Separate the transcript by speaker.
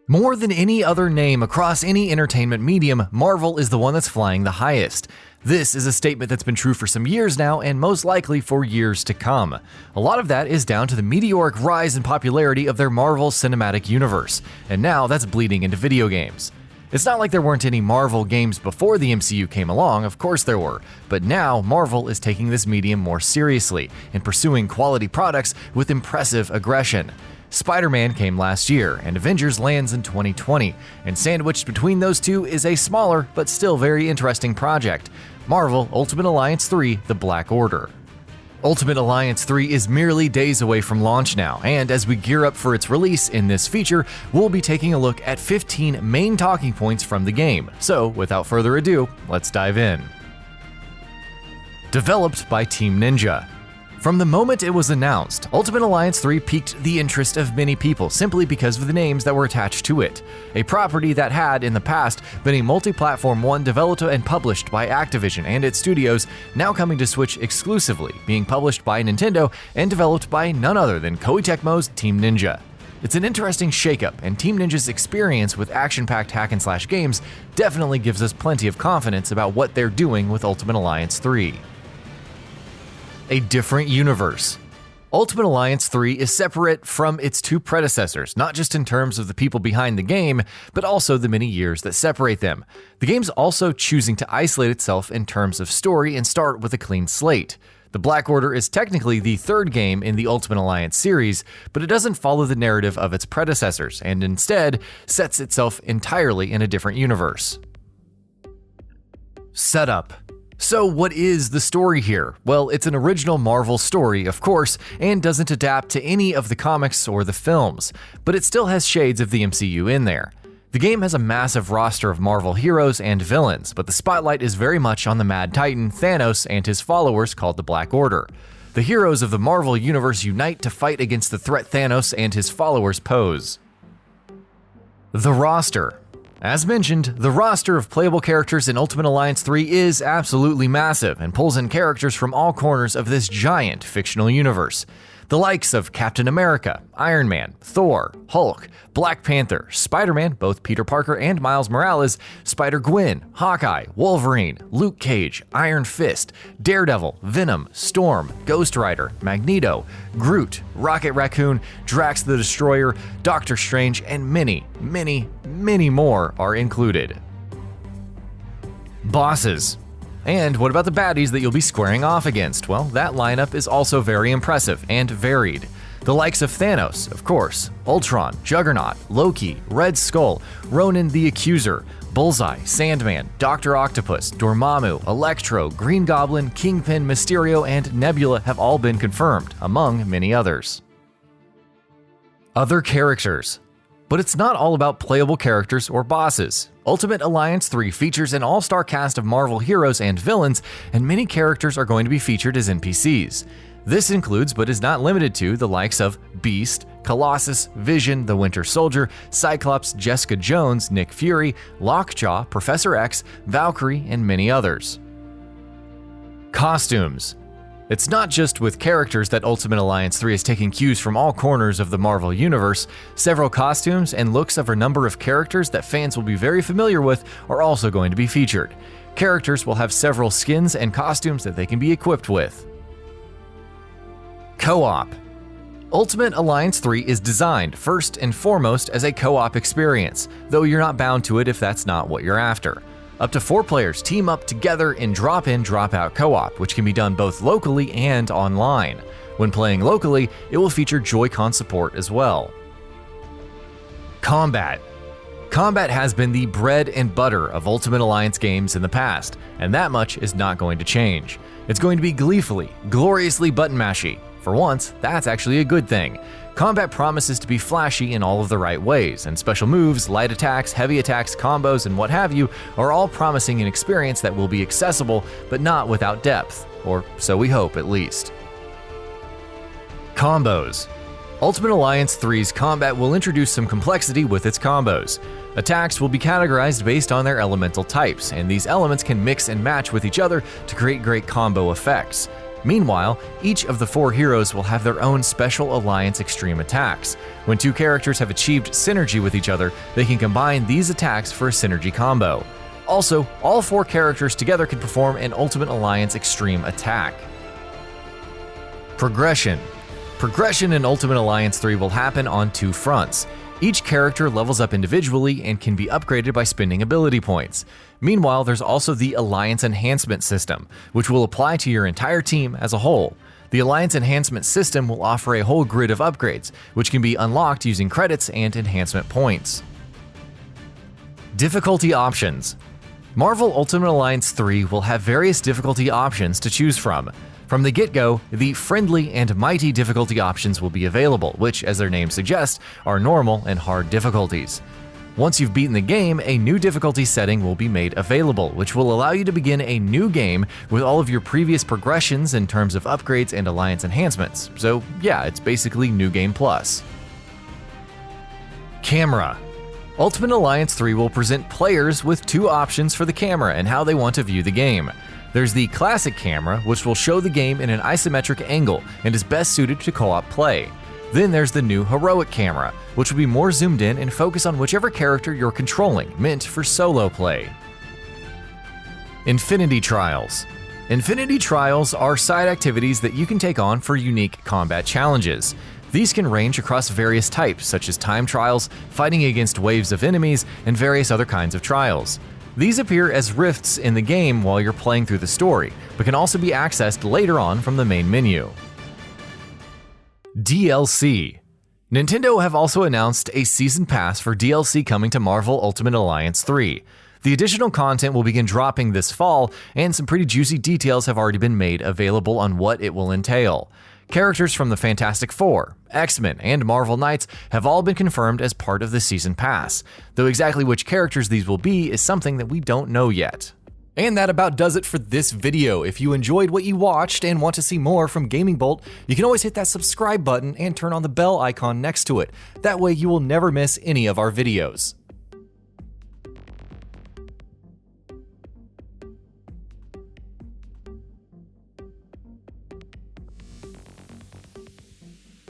Speaker 1: More than any other name across any entertainment medium, Marvel is the one that's flying the highest. This is a statement that's been true for some years now and most likely for years to come. A lot of that is down to the meteoric rise in popularity of their Marvel Cinematic Universe, and now that's bleeding into video games. It's not like there weren't any Marvel games before the MCU came along, of course there were, but now Marvel is taking this medium more seriously and pursuing quality products with impressive aggression. Spider-Man came last year, and Avengers lands in 2020, and sandwiched between those two is a smaller but still very interesting project, Marvel Ultimate Alliance 3: The Black Order. Ultimate Alliance 3 is merely days away from launch now, and as we gear up for its release in this feature, we'll be taking a look at 15 main talking points from the game. So, without further ado, let's dive in. Developed by Team Ninja. From the moment it was announced, Ultimate Alliance 3 piqued the interest of many people simply because of the names that were attached to it. A property that had, in the past, been a multi-platform one developed and published by Activision and its studios, now coming to Switch exclusively, being published by Nintendo and developed by none other than Koei Tecmo's Team Ninja. It's an interesting shakeup, and Team Ninja's experience with action-packed hack-and-slash games definitely gives us plenty of confidence about what they're doing with Ultimate Alliance 3. A different universe. Ultimate Alliance 3 is separate from its two predecessors, not just in terms of the people behind the game, but also the many years that separate them. The game's also choosing to isolate itself in terms of story and start with a clean slate. The Black Order is technically the third game in the Ultimate Alliance series, but it doesn't follow the narrative of its predecessors, and instead sets itself entirely in a different universe. Setup. So what is the story here? Well, it's an original Marvel story, of course, and doesn't adapt to any of the comics or the films, but it still has shades of the MCU in there. The game has a massive roster of Marvel heroes and villains, but the spotlight is very much on the Mad Titan, Thanos, and his followers called the Black Order. The heroes of the Marvel Universe unite to fight against the threat Thanos and his followers pose. The roster. As mentioned, the roster of playable characters in Ultimate Alliance 3 is absolutely massive and pulls in characters from all corners of this giant fictional universe. The likes of Captain America, Iron Man, Thor, Hulk, Black Panther, Spider-Man, both Peter Parker and Miles Morales, Spider-Gwen, Hawkeye, Wolverine, Luke Cage, Iron Fist, Daredevil, Venom, Storm, Ghost Rider, Magneto, Groot, Rocket Raccoon, Drax the Destroyer, Doctor Strange, and many, many, many more are included. Bosses. And what about the baddies that you'll be squaring off against? Well, that lineup is also very impressive and varied. The likes of Thanos, of course, Ultron, Juggernaut, Loki, Red Skull, Ronan the Accuser, Bullseye, Sandman, Dr. Octopus, Dormammu, Electro, Green Goblin, Kingpin, Mysterio, and Nebula have all been confirmed, among many others. Other characters. But it's not all about playable characters or bosses. Ultimate Alliance 3 features an all-star cast of Marvel heroes and villains, and many characters are going to be featured as NPCs. This includes, but is not limited to, the likes of Beast, Colossus, Vision, the Winter Soldier, Cyclops, Jessica Jones, Nick Fury, Lockjaw, Professor X, Valkyrie, and many others. Costumes. It's not just with characters that Ultimate Alliance 3 is taking cues from all corners of the Marvel Universe. Several costumes and looks of a number of characters that fans will be very familiar with are also going to be featured. Characters will have several skins and costumes that they can be equipped with. Co-op. Ultimate Alliance 3 is designed first and foremost as a co-op experience, though you're not bound to it if that's not what you're after. Up to 4 players team up together in drop-in, drop-out co-op, which can be done both locally and online. When playing locally, it will feature Joy-Con support as well. Combat. Combat has been the bread and butter of Ultimate Alliance games in the past, and that much is not going to change. It's going to be gleefully, gloriously button-mashy. For once, that's actually a good thing. Combat promises to be flashy in all of the right ways, and special moves, light attacks, heavy attacks, combos, and what have you are all promising an experience that will be accessible, but not without depth, or so we hope at least. Combos. Ultimate Alliance 3's combat will introduce some complexity with its combos. Attacks will be categorized based on their elemental types, and these elements can mix and match with each other to create great combo effects. Meanwhile, each of the 4 heroes will have their own special Alliance Extreme attacks. When 2 characters have achieved synergy with each other, they can combine these attacks for a synergy combo. Also, all 4 characters together can perform an Ultimate Alliance Extreme attack. Progression. Progression in Ultimate Alliance 3 will happen on 2 fronts. Each character levels up individually and can be upgraded by spending ability points. Meanwhile, there's also the Alliance Enhancement system, which will apply to your entire team as a whole. The Alliance Enhancement system will offer a whole grid of upgrades, which can be unlocked using credits and enhancement points. Difficulty options. Marvel Ultimate Alliance 3 will have various difficulty options to choose from. From the get-go, the Friendly and Mighty difficulty options will be available, which, as their name suggests, are normal and hard difficulties. Once you've beaten the game, a new difficulty setting will be made available, which will allow you to begin a new game with all of your previous progressions in terms of upgrades and alliance enhancements. So yeah, it's basically New Game Plus. Camera. Ultimate Alliance 3 will present players with 2 options for the camera and how they want to view the game. There's the Classic camera, which will show the game in an isometric angle and is best suited to co-op play. Then there's the new Heroic camera, which will be more zoomed in and focus on whichever character you're controlling, meant for solo play. Infinity Trials. Infinity Trials are side activities that you can take on for unique combat challenges. These can range across various types, such as time trials, fighting against waves of enemies, and various other kinds of trials. These appear as rifts in the game while you're playing through the story, but can also be accessed later on from the main menu. DLC. Nintendo have also announced a season pass for DLC coming to Marvel Ultimate Alliance 3. The additional content will begin dropping this fall, and some pretty juicy details have already been made available on what it will entail. Characters from the Fantastic Four, X-Men, and Marvel Knights have all been confirmed as part of the season pass, though exactly which characters these will be is something that we don't know yet. And that about does it for this video. If you enjoyed what you watched and want to see more from Gaming Bolt, you can always hit that subscribe button and turn on the bell icon next to it. That way you will never miss any of our videos.